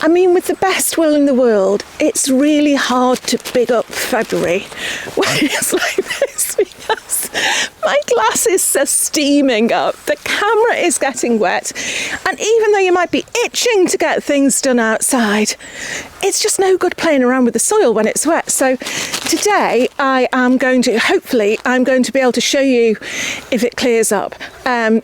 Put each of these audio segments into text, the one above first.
I mean, with the best will in the world, it's really hard to big up February when it's like this, because my glasses are steaming up, the camera is getting wet, and even though you might be itching to get things done outside, it's just no good playing around with the soil when it's wet. So today I'm going to be able to show you, if it clears up,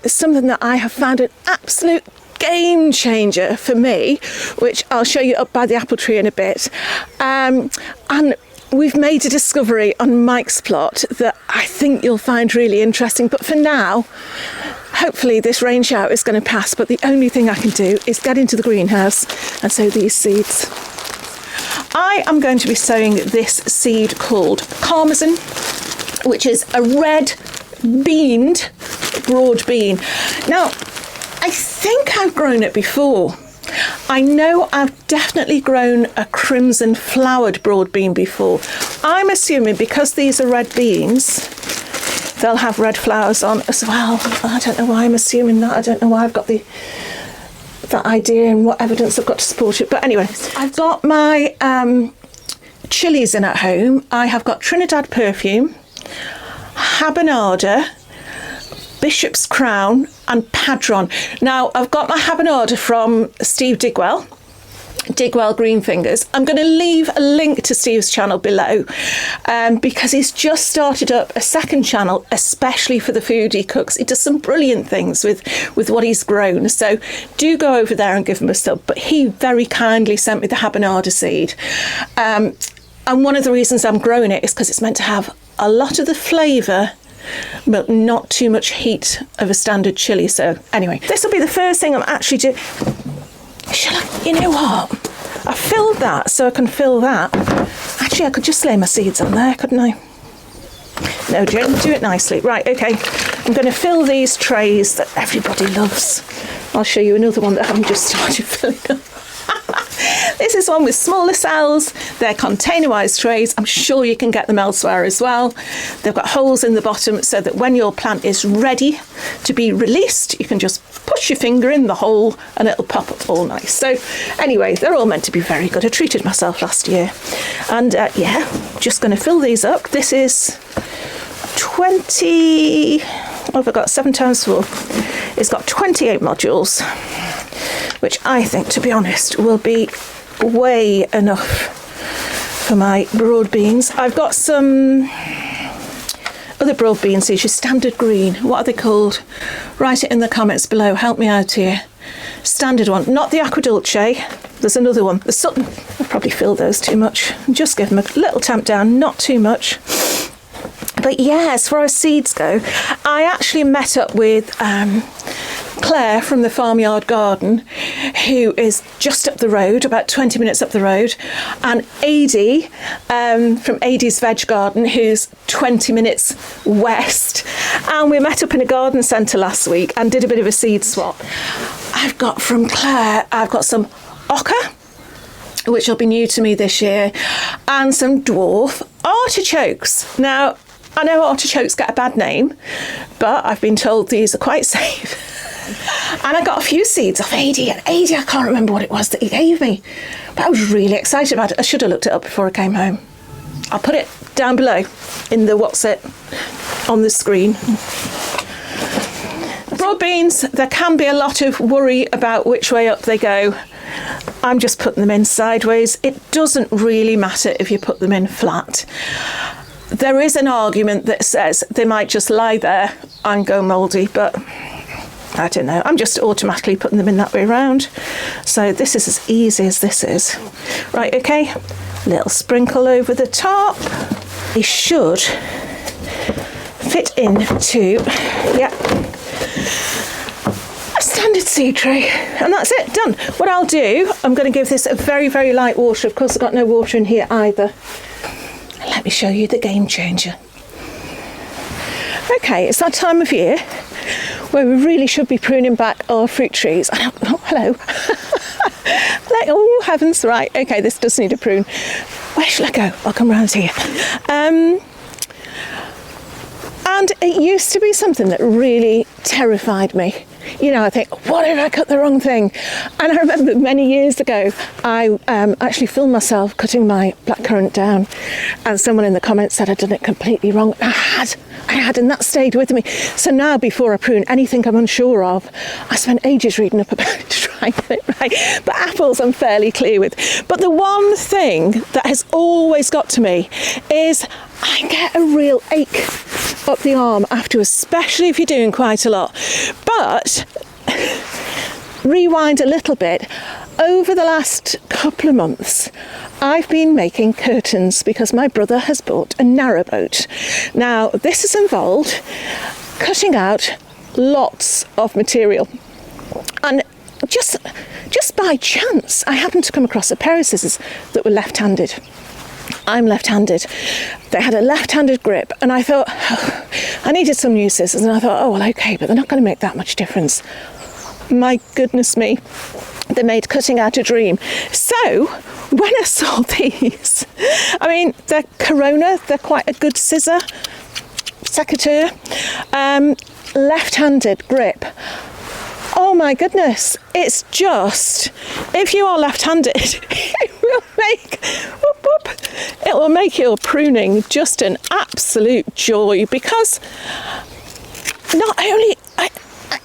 something that I have found an absolute game changer for me, which I'll show you up by the apple tree in a bit. And we've made a discovery on Mike's plot that I think you'll find really interesting. But for now, hopefully this rain shower is going to pass. But the only thing I can do is get into the greenhouse and sow these seeds. I am going to be sowing this seed called Parmesan, which is a red beaned broad bean. Now, I think I've grown it before. I know I've definitely grown a crimson flowered broad bean before. I'm assuming because these are red beans, they'll have red flowers on as well. I don't know why I'm assuming that. I don't know why I've got that idea and what evidence I've got to support it. But anyway, I've got my chilies in at home. I have got Trinidad Perfume, Habanada, Bishop's Crown and Padron. Now, I've got my Habanada from Steve Digwell Green Fingers. I'm going to leave a link to Steve's channel below because he's just started up a second channel especially for the foodie cooks. He does some brilliant things with what he's grown, so do go over there and give him a sub. But he very kindly sent me the Habanada seed, and one of the reasons I'm growing it is because it's meant to have a lot of the flavour but not too much heat of a standard chilli. So anyway, this will be the first thing I'm actually doing. You know what? I filled that so I can fill that. Actually, I could just lay my seeds on there, couldn't I? No, do it nicely. Right, okay. I'm going to fill these trays that everybody loves. I'll show you another one that I haven't just started filling up. This is one with smaller cells. They're containerised trays. I'm sure you can get them elsewhere as well. They've got holes in the bottom so that when your plant is ready to be released, you can just push your finger in the hole and it'll pop up all nice. So anyway, they're all meant to be very good. I treated myself last year. And yeah, just going to fill these up. This is 20... Oh, I've got 7 times 4. It's got 28 modules, which I think, to be honest, will be way enough for my broad beans. I've got some other broad bean seeds, your standard green. What are they called? Write it in the comments below. Help me out here. Standard one, not the Aqua Dulce. There's another one, the Sutton. I'll probably fill those too much. Just give them a little tamp down, not too much. But yeah, as far as seeds go, I actually met up with Claire from the Farmyard Garden, who is just up the road, about 20 minutes up the road, and Adie from Adie's Veg Garden, who's 20 minutes west. And we met up in a garden centre last week and did a bit of a seed swap. I've got from Claire, I've got some oca, which will be new to me this year, and some dwarf artichokes. Now, I know artichokes get a bad name, but I've been told these are quite safe. And I got a few seeds off Adie, and Adie, I can't remember what it was that he gave me, but I was really excited about it. I should have looked it up before I came home. I'll put it down below in the what's it on the screen. Broad beans, there can be a lot of worry about which way up they go. I'm just putting them in sideways. It doesn't really matter if you put them in flat. There is an argument that says they might just lie there and go mouldy, but I don't know. I'm just automatically putting them in that way around. So this is as easy as this is. Right, okay. Little sprinkle over the top. They should fit into, yeah, a standard seed tray. And that's it, done. What I'll do, I'm going to give this a very, very light water. Of course, I've got no water in here either. Let me show you the game changer. Okay, it's that time of year where we really should be pruning back our fruit trees. Oh, hello. Oh, heavens, right. Okay, this does need a prune. Where shall I go? I'll come round here. And it used to be something that really terrified me. I think, what if I cut the wrong thing? And I remember many years ago, I actually filmed myself cutting my blackcurrant down, and someone in the comments said I'd done it completely wrong. I had, and that stayed with me. So now, before I prune anything I'm unsure of, I spend ages reading up about it to try and get it right. But apples I'm fairly clear with. But the one thing that has always got to me is I get a real ache up the arm afterwards, especially if you're doing quite a lot. But rewind a little bit. Over the last couple of months, I've been making curtains because my brother has bought a narrowboat. Now, this has involved cutting out lots of material. And just by chance, I happened to come across a pair of scissors that were left-handed. I'm left-handed. They had a left-handed grip, and I thought, I needed some new scissors, and I thought, oh, well, okay, but they're not going to make that much difference. My goodness me, they made cutting out a dream. So when I saw these, I mean, they're Corona, they're quite a good scissor, secateurs, left-handed grip. Oh my goodness, it's just, if you are left-handed, it will make your pruning just an absolute joy, because not only,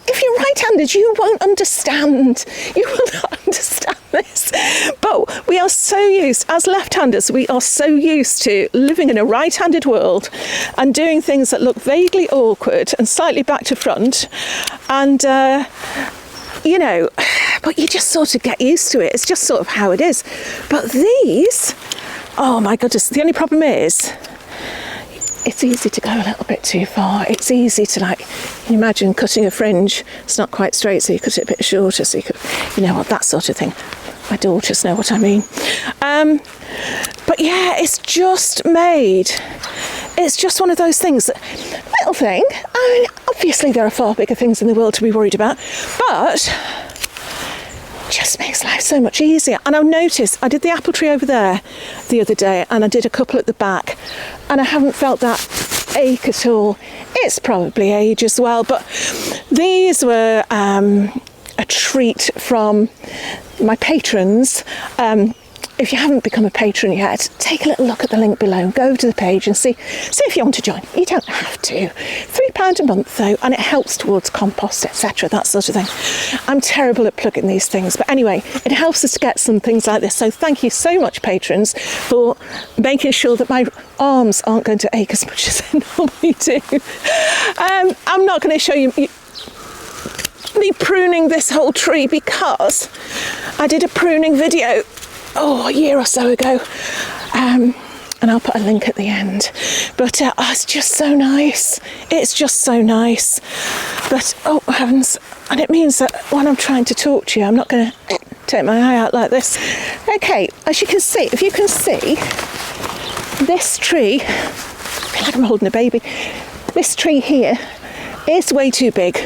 if you're right-handed, you won't understand. You will not understand this. But we are so used, as left-handers, we are so used to living in a right-handed world and doing things that look vaguely awkward and slightly back to front. And, but you just sort of get used to it. It's just sort of how it is. But these, oh my goodness, the only problem is, it's easy to go a little bit too far. It's easy to, imagine cutting a fringe. It's not quite straight, so you cut it a bit shorter, so you could, that sort of thing. My daughters know what I mean. But yeah, it's just one of those things, little thing. I mean, obviously there are far bigger things in the world to be worried about, but just makes life so much easier. And I've noticed, I did the apple tree over there the other day, and I did a couple at the back, and I haven't felt that ache at all. It's probably age as well, but these were a treat from my patrons. If you haven't become a patron yet, take a little look at the link below, go to the page and see if you want to join. You don't have to. £3 a month though, and it helps towards compost, etc., that sort of thing. I'm terrible at plugging these things, but anyway, it helps us to get some things like this. So thank you so much, patrons, for making sure that my arms aren't going to ache as much as they normally do. I'm not going to show you me pruning this whole tree because I did a pruning video a year or so ago, and I'll put a link at the end. But it's just so nice. It's just so nice. But oh heavens, and it means that when I'm trying to talk to you, I'm not going to take my eye out like this. Okay, as you can see, if you can see, this tree, I feel like I'm holding a baby. This tree here is way too big.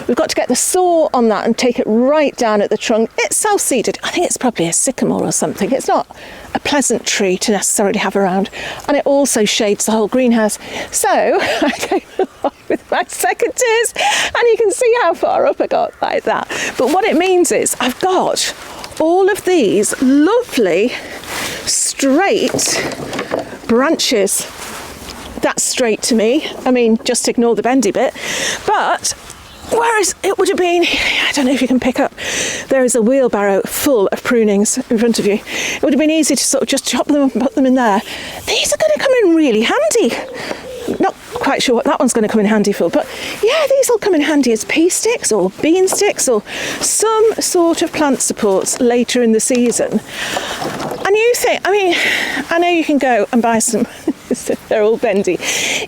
We've got to get the saw on that and take it right down at the trunk. It's self-seeded. I think it's probably a sycamore or something. It's not a pleasant tree to necessarily have around, and it also shades the whole greenhouse. So I came along with my secateurs, and you can see how far up I got like that. But what it means is I've got all of these lovely straight branches. That's straight to me. I mean, just ignore the bendy bit. But whereas it would have been, I don't know if you can pick up, there is a wheelbarrow full of prunings in front of you. It would have been easy to sort of just chop them up and put them in there. These are going to come in really handy. Not quite sure what that one's going to come in handy for, but yeah, these will come in handy as pea sticks or bean sticks or some sort of plant supports later in the season. And you think, I mean, I know you can go and buy some, they're all bendy,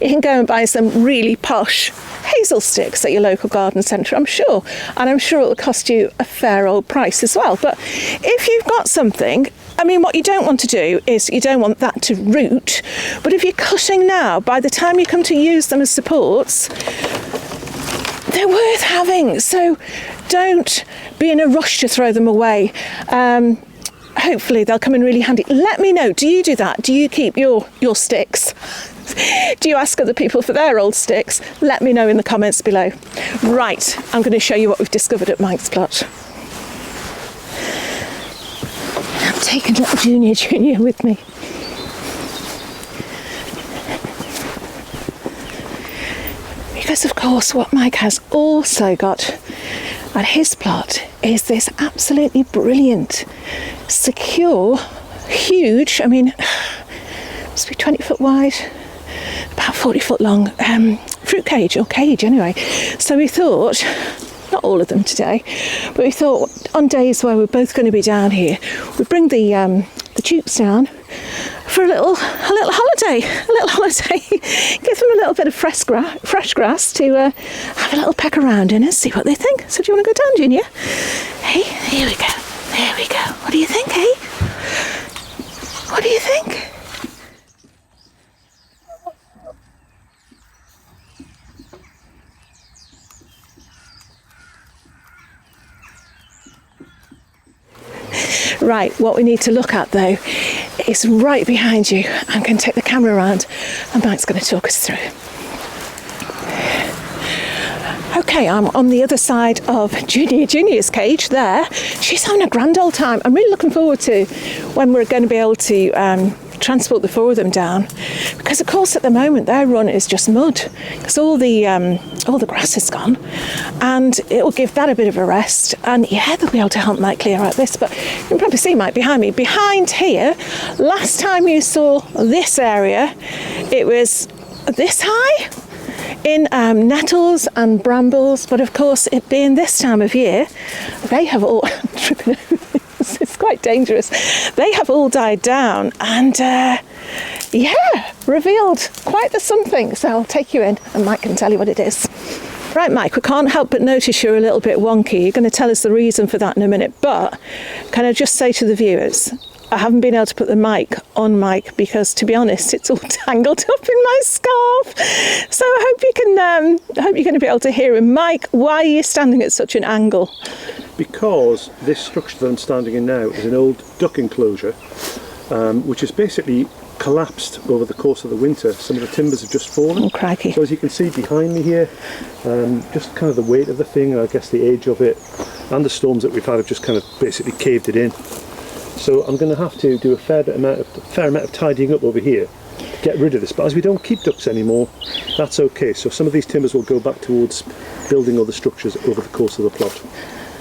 you can go and buy some really posh hazel sticks at your local garden centre, I'm sure, and I'm sure it'll cost you a fair old price as well. But if you've got something, I mean, what you don't want to do is you don't want that to root, but if you're cutting now, by the time you come to use them as supports, they're worth having. So don't be in a rush to throw them away. Hopefully they'll come in really handy. Let me know, do you do that? Do you keep your sticks? Do you ask other people for their old sticks? Let me know in the comments below. Right, I'm going to show you what we've discovered at Mike's plot. I'm taking little Junior with me. Because of course what Mike has also got at his plot is this absolutely brilliant, secure, huge, I mean, must be 20 foot wide, about 40 foot long, fruit cage, or cage anyway. So we thought, not all of them today, but we thought on days where we're both going to be down here, we'd bring the Dukes down for a little holiday, give them a little bit of fresh grass to have a little peck around in and see what they think. So do you want to go down, Junior? Hey, here we go. What do you think, hey? What do you think? Right, what we need to look at though is right behind you. I'm going to take the camera around and Mike's going to talk us through. Okay, I'm on the other side of Junior's cage there. She's having a grand old time. I'm really looking forward to when we're going to be able to transport the four of them down, because of course at the moment their run is just mud because all the grass is gone, and it will give that a bit of a rest. And yeah, they'll be able to help Mike clear out this, but you can probably see Mike behind me. Behind here, last time you saw this area, it was this high in nettles and brambles, but of course it being this time of year, they have all tripping over this. It's quite dangerous. They have all died down and revealed quite the something. So I'll take you in and Mike can tell you what it is. Right, Mike, we can't help but notice you're a little bit wonky. You're going to tell us the reason for that in a minute, but can I just say to the viewers, I haven't been able to put the mic on Mike because, to be honest, it's all tangled up in my scarf. So I hope you're going to be able to hear him. Mike, why are you standing at such an angle? Because this structure that I'm standing in now is an old duck enclosure, which is basically collapsed over the course of the winter. Some of the timbers have just fallen. Oh, crikey. So as you can see behind me here, just kind of the weight of the thing, I guess the age of it, and the storms that we've had have just kind of basically caved it in. So I'm going to have to do a fair amount of tidying up over here to get rid of this. But as we don't keep ducks anymore, that's okay. So some of these timbers will go back towards building other structures over the course of the plot.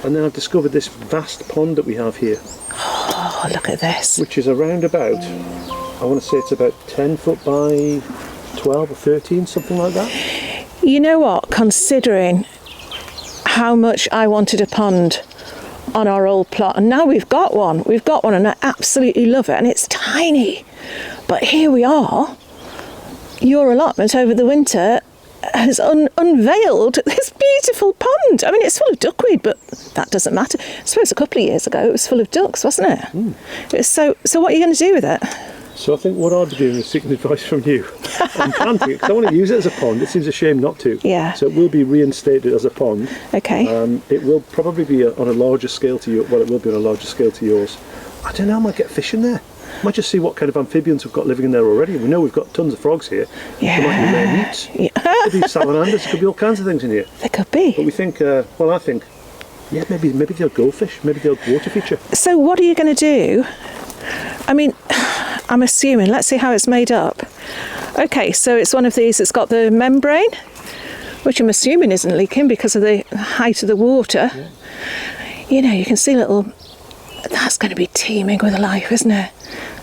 And then I've discovered this vast pond that we have here. Oh, look at this. Which is around about, I want to say it's about 10 foot by 12 or 13, something like that. You know what, considering how much I wanted a pond on our old plot, and now we've got one and I absolutely love it, and it's tiny, but here we are. Your allotment over the winter has unveiled this beautiful pond. I mean, it's full of duckweed, but that doesn't matter. I suppose a couple of years ago it was full of ducks, wasn't it? So what are you going to do with it? So I think what I'll be doing is seeking advice from you on planting it, because I want to use it as a pond. It seems a shame not to. Yeah. So it will be reinstated as a pond. Okay. It will probably be on a larger scale to you. Well, it will be on a larger scale to yours. I don't know. I might get fish in there. I might just see what kind of amphibians we've got living in there already. We know we've got tons of frogs here. Yeah. There might be rare meats. Yeah. Could be salamanders. Could be all kinds of things in here. There could be. But we think. I think. Yeah, maybe they'll goldfish. Maybe they'll water feature. So what are you going to do? I mean, I'm assuming, let's see how it's made up. Okay, so it's one of these that's got the membrane, which I'm assuming isn't leaking because of the height of the water. Yeah. You know, you can see that's going to be teeming with life, isn't it?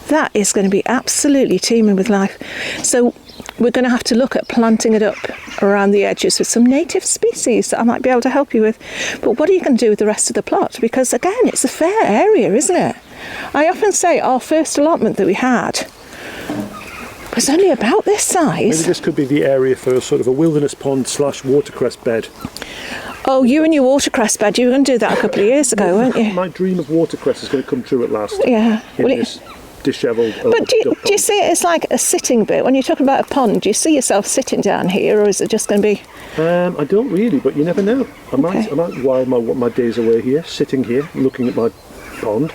That is going to be absolutely teeming with life. So we're going to have to look at planting it up around the edges with some native species that I might be able to help you with. But what are you going to do with the rest of the plot? Because again, it's a fair area, isn't it? I often say our first allotment that we had was only about this size. Maybe this could be the area for sort of a wilderness pond / watercress bed. Oh, you and your watercress bed, you were going to do that a couple of years ago, weren't you? My dream of watercress is going to come true at last. Yeah. This dishevelled. But do you see it as like a sitting bit? When you're talking about a pond, do you see yourself sitting down here, or is it just going to be... I don't really, but you never know. I might while my days away here, sitting here, looking at my pond.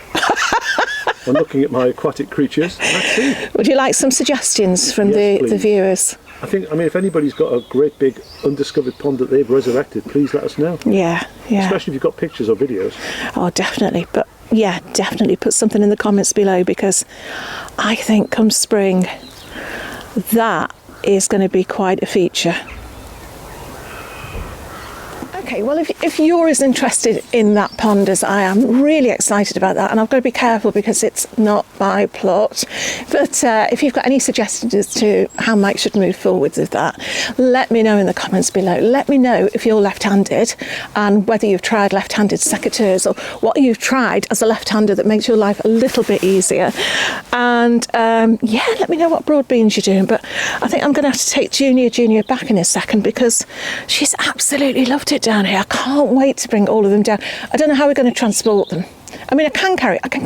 on looking at my aquatic creatures. Let's see. Would you like some suggestions from Yes, the please. viewers? I mean, if anybody's got a great big undiscovered pond that they've resurrected, please let us know. Yeah. Especially if you've got pictures or videos. Oh, definitely. But yeah, definitely put something in the comments below, because I think come spring, that is going to be quite a feature. Okay, well, if you're as interested in that pond as I am, really excited about that, and I've got to be careful because it's not my plot, but if you've got any suggestions as to how Mike should move forwards with that, let me know in the comments below. Let me know if you're left-handed and whether you've tried left-handed secateurs or what you've tried as a left-hander that makes your life a little bit easier. And yeah, let me know what broad beans you're doing. But I think I'm going to have to take Junior back in a second because she's absolutely loved it down here. I can't wait to bring all of them down. I don't know how we're going to transport them. I mean, I can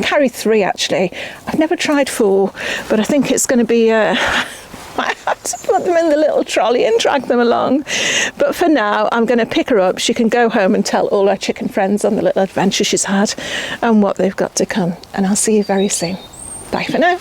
carry 3 actually. I've never tried 4, but I think it's going to be I have to put them in the little trolley and drag them along. But for now, I'm going to pick her up. She can go home and tell all her chicken friends on the little adventure she's had and what they've got to come. And I'll see you very soon. Bye for now.